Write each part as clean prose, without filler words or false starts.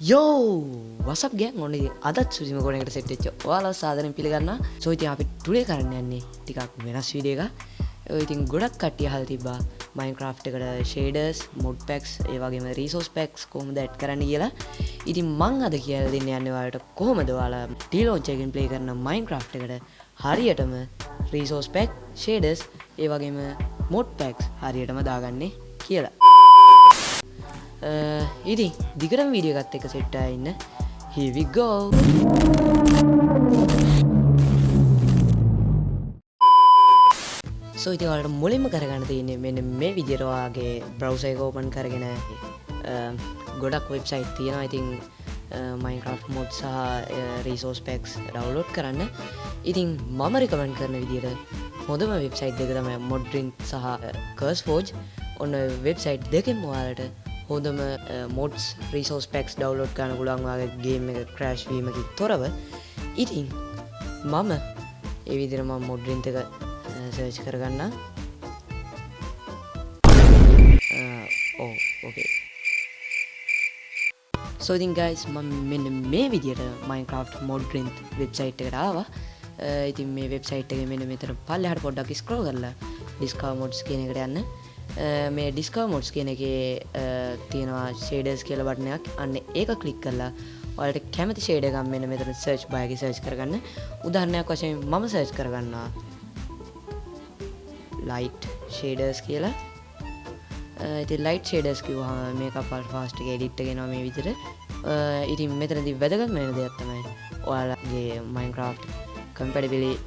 Yo, what's up gang? ඔන්න ඉතින් අදත් සුසිම කෝණයකට සෙට් වෙච්ච ඔයාලා සාදරයෙන් පිළිගන්නවා. සෝ ඉතින් අපි ටුඩේ කරන්න යන්නේ ටිකක් වෙනස් වීඩියෝ එකක්. ඔය ඉතින් ගොඩක් කට්ටිය අහලා තිබ්බා Minecraft එකට shaders, mod packs, ඒ වගේම resource packs කොහොමද ඇඩ් කරන්න කියලා. ඉතින් මං අද කියලා දෙන්න යන්නේ ඔයාලට කොහොමද ඔයාලා T-Launch එකකින් play කරන Minecraft එකට හරියටම resource pack, shaders, ඒ වගේම mod packs හරියටම දාගන්නේ කියලා. ඉතින් දිගටම වීඩියෝ එකත් එක්ක සෙට් වෙලා ඉන්න. Here we go. So ඉතින් ඔයාලට මුලින්ම කරගන්න තියෙන්නේ මෙන්න මේ විදිහට ඔයාගේ browser එක open කරගෙන ගොඩක් website තියෙනවා. ඉතින් Minecraft mod සහ resource packs download කරන්න. ඉතින් මම recommend කරන විදිහට හොඳම website දෙක තමයි Modrink සහ CurseForge. ඔන්න website දෙකෙන්ම ඔයාලට හොඳම mods resource packs download කරන්න පුළුවන් ඔයාගේ game එක crash වීමකින් තොරව. ඉතින් මම ඒ විදිහට මම Modrink එක search කරගන්නම්. okay. So ඉතින් guys මම මෙන්න මේ විදිහට Minecraft Modrink website එකට ආවා. ඉතින් මේ website එකේ මෙන්න මෙතන පල්ලෙහාට පොඩ්ඩක් scroll කරලා discover mods කියන එකට යන්න. මේ discover mods කියන එකේ තියෙනවා shaders කියලා බටන් එකක්. අන්න ඒක ක්ලික් කරලා ඔයාලට කැමති shade එකක් මෙන්න මෙතන search bar එකේ search කරගන්න. උදාහරණයක් වශයෙන් මම search කරගන්නවා light shaders කියලා. ඉතින් light shaders කිව්වහම මේක fast එක edit එක එනවා මේ විදිහට. ඉතින් මෙතනදී වැදගත් වෙන දෙයක් තමයි ඔයාලගේ Minecraft compatibility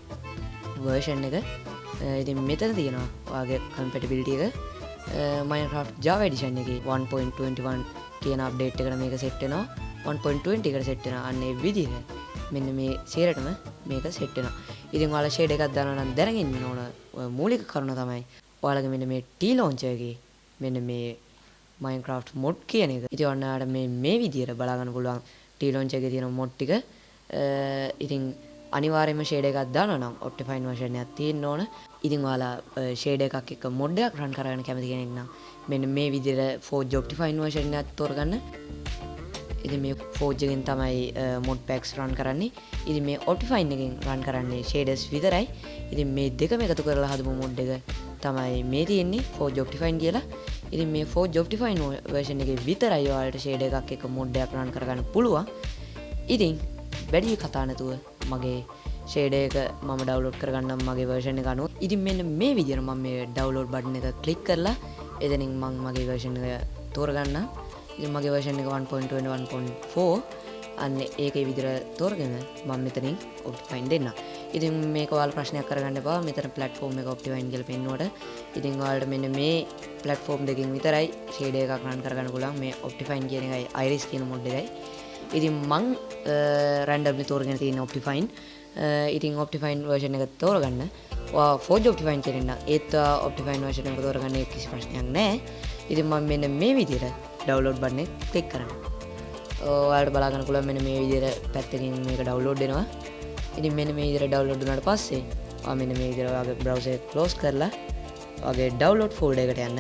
version එක. ඉතින් මෙතන තියෙනවා ඔයාගේ compatibility එක Minecraft Java edition එකේ 1.21 කියන අප්ඩේට් එකට මේක සෙට් වෙනවා. 1.20 එකට සෙට් වෙනවා. අන්න ඒ විදිහට මෙන්න මේ සේරටම මේක සෙට් වෙනවා. ඉතින් ඔයාලා ෂේඩ් එකක් දානවා නම් දැනගෙන ඉන්න ඕන මූලික කරුණ තමයි ඔයාලගේ මෙන්න මේ T-Launch එකේ මෙන්න මේ Minecraft mod කියන එක. ඉතින් ඔයාලට මේ විදිහට බලා ගන්න පුළුවන් T-Launch එකේ තියෙන mod ටික. ඉතින් අනිවාර්යයෙන්ම ෂේඩ් එකක් දානවා නම් Optifine version එකක් තියෙන්න ඕන. ඉතින් ඔයාලා ෂේඩ් එකක් එක්ක mod එකක් run කරගන්න කැමති කෙනෙක් නම් මෙන්න මේ විදිහට Forge Optifine version එකක් තෝරගන්න. ඉතින් මේ Forge එකෙන් තමයි mod packs run කරන්නේ. ඉතින් මේ Optifine එකෙන් run කරන්නේ shaders විතරයි. ඉතින් මේ දෙකම එකතු කරලා හදපු mod එක තමයි මේ තියෙන්නේ Forge Optifine කියලා. ඉතින් මේ Forge Optifine version එකේ විතරයි ඔයාලට ෂේඩ් එකක් එක්ක mod එකක් run කරගන්න පුළුවන්. ඉතින් වැඩි කතා නැතුව මගේ ෂේඩ් එක මම ඩවුන්ලෝඩ් කරගන්නම් මගේ version එක අනුව. ඉතින් මෙන්න මේ විදිහට මම මේ download button එක click කරලා එතනින් මම මගේ version එක තෝරගන්නම්. ඉතින් මගේ version එක 1.21.4 අන්න ඒකේ විදිහට තෝරගෙන මම මෙතනින් Optifine දෙන්නම්. ඉතින් මේක ඔයාලා ප්‍රශ්නයක් කරගන්න එපා. මෙතන platform එක Optifine කියලා පෙන්නකොට. ඉතින් ඔයාලට මෙන්න මේ platform දෙකකින් විතරයි ෂේඩ් එකක් run කරගන්න පුළුවන්. මේ Optifine කියන එකයි Iris කියන mod එකයි. ඉතින් මං randomly තෝරගෙන තියෙන Optifine. ඉතින් Optifine version එක තෝරගන්න. ඔයා Forge Optifine කියන ඒත් Optifine version එක තෝරගන්න කිසි ප්‍රශ්නයක් නැහැ. ඉතින් මම මෙන්න මේ විදිහට download button එක click කරනවා. ඔයාලට බලා ගන්න පුළුවන් මෙන්න මේ විදිහට පැත්තකින් මේක download වෙනවා. ඉතින් මෙන්න මේ විදිහට download වුණාට පස්සේ ඔයා මෙන්න මේ විදිහට ඔයාගේ browser එක close කරලා ඔයාගේ download folder එකට යන්න.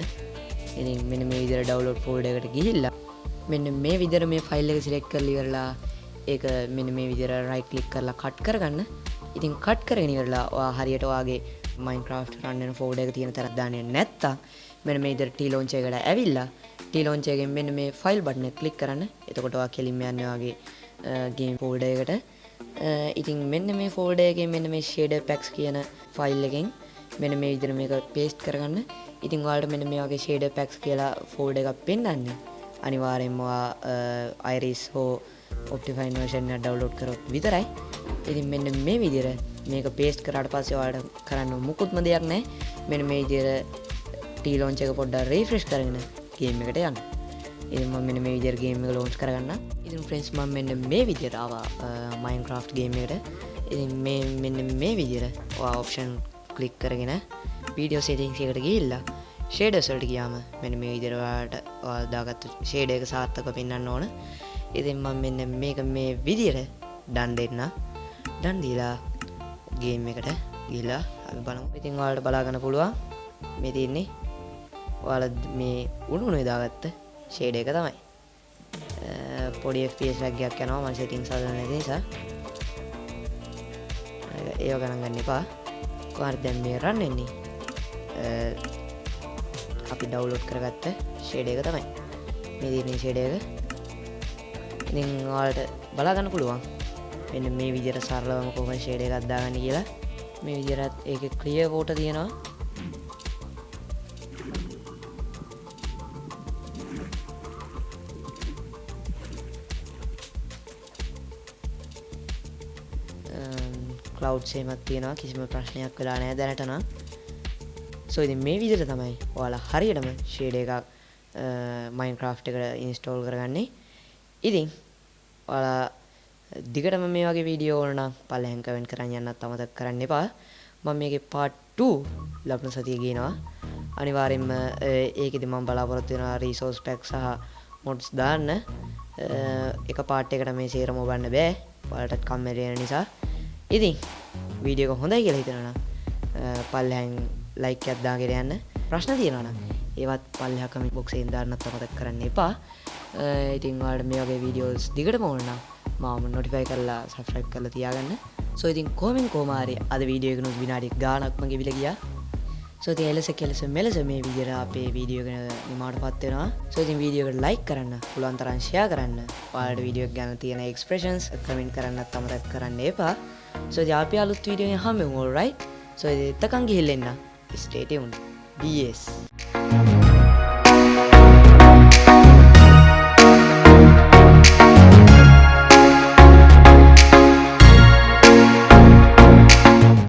ඉතින් මෙන්න මේ විදිහට download folder එකට ගිහිල්ලා මෙන්න මේ විදිහට මේ file එක select කරලා ඉවරලා ඒක මෙන්න මේ විදිහට right click කරලා cut කරගන්න. ඉතින් cut කරගෙන ඉවරලා ඔයා හරියට ඔයාගේ Minecraft run වෙන folder එක තියෙන තරක් දාන්නේ නැත්තම් මෙන්න මේ විදිහට T-Launch එකට ඇවිල්ලා T-Launch එකෙන් මෙන්න මේ file button එක click කරන්න. එතකොට ඔයා කෙලින්ම යන්නේ ඔයාගේ game folder එකට. ඉතින් මෙන්න මේ folder එකේ මෙන්න මේ shader packs කියන file එකෙන් මෙන්න මේ විදිහට මේක paste කරගන්න. ඉතින් ඔයාලට මෙන්න මේ වගේ shader packs කියලා folder එකක් පෙන්නන්නේ. අනිවාර්යෙන්ම ඔයා Iris හෝ Optifine version එක download කරොත් විතරයි. ඉතින් මෙන්න මේ විදිහට මේක paste කරාට පස්සේ ඔයාලට කරන්න මුකුත්ම දෙයක් නැහැ. මෙන්න මේ විදිහට T-Launch එක පොඩ්ඩක් refresh කරගෙන game එකට යන්න. ඉතින් මම මෙන්න මේ විදිහට game එක launch කරගන්න. ඉතින් friends මම මෙන්න මේ විදිහට ආවා Minecraft game එකට. ඉතින් මෙන්න මේ විදිහට ඔයා option click කරගෙන video settings එකට ගිහිල්ලා shaders වලට ගියාම මෙන්න මේ විදිහට ඔයාලට ඔයාලා දාගත්තු shade එක සාර්ථකව පෙන්වන්න ඕන. ඉතින් මම මෙන්න මේක මේ විදිහට done දෙන්න. done දීලා game එකට ගිහිල්ලා අපි බලමු. ඉතින් ඔයාලට බලා ගන්න පුළුවන් මේ තියෙන්නේ ඔයාලා මේ උණුනේ දාගත්ත shade එක තමයි. පොඩි FPS lag එකක් යනවා මම settings හදලා නැති නිසා ඒව ගණන් ගන්න එපා කොහොමද දැන් මේ run වෙන්නේ අපි ඩවුන්ලෝඩ් කරගත්ත ෂේඩ් එක තමයි මේ තියෙන ෂේඩ් එක ඉතින් ඔයාලට බලා ගන්න පුළුවන් මෙන්න මේ විදිහට සරලවම කොහොමද ෂේඩ් එකක් දාගන්නේ කියලා මේ විදිහට ඒකේ ක්ලියර් වෝටර් තියෙනවා clouds එකක් තියෙනවා කිසිම ප්‍රශ්නයක් වෙලා නැහැ දැනට නම් so ඉතින් මේ විදිහට තමයි ඔයාලා හරියටම ෂේඩ් එකක් Minecraft එකට install කරගන්නේ ඉතින් ඔයාලා දිගටම මේ වගේ වීඩියෝ වල නම් පළවෙනි කමෙන්ට් කරන් යන්නත් අමතක කරන්න එපා මම මේකේ part 2 ලබන සතියේ ගේනවා අනිවාර්යෙන්ම ඒකෙදි මම බලාපොරොත්තු වෙනවා resource pack සහ mods දාන්න එක part එකකට මේ සේරම ඔබන්න බෑ ඔයාලටත් කම්මැලි වෙන නිසා ඉතින් වීඩියෝ එක හොඳයි කියලා හිතනවා නම් පල්ලෙහාන් ලයික් එකක් දාගෙන යන්න ප්‍රශ්න තියෙනවා නම් ඒවත් පල්ලෙහා කමෙන්ට් බොක්ස් එකෙන් දාන්නත් අමතක කරන්න එපා ඉතින් ඔයාලට මේ වගේ වීඩියෝස් දිගටම ඕන නම් මාව නොටිෆයි කරලා සබ්ස්ක්‍රයිබ් කරලා තියාගන්න සෝ ඉතින් කොහොම හරි අද වීඩියෝ එකනොත් විනාඩි ගාණක්ම ගෙවිලා ගියා සෝ ඉතින් එලෙස මෙලෙස මේ විදිහට අපේ වීඩියෝ එක නිමාවටපත් වෙනවා සෝ ඉතින් වීඩියෝ එක ලයික් කරන්න පුළුවන් තරම් ෂෙයා කරන්න ඔයාලට වීඩියෝ එක ගැන තියෙන එක්ස්ප්‍රෙෂන්ස් කමෙන්ට් කරන්නත් අමතක කරන්න එපා so අපි අලුත් වීඩියෝ එකෙන් හම්බෙමු all right so එතකන් ගිහින් එන්න stay tuned BS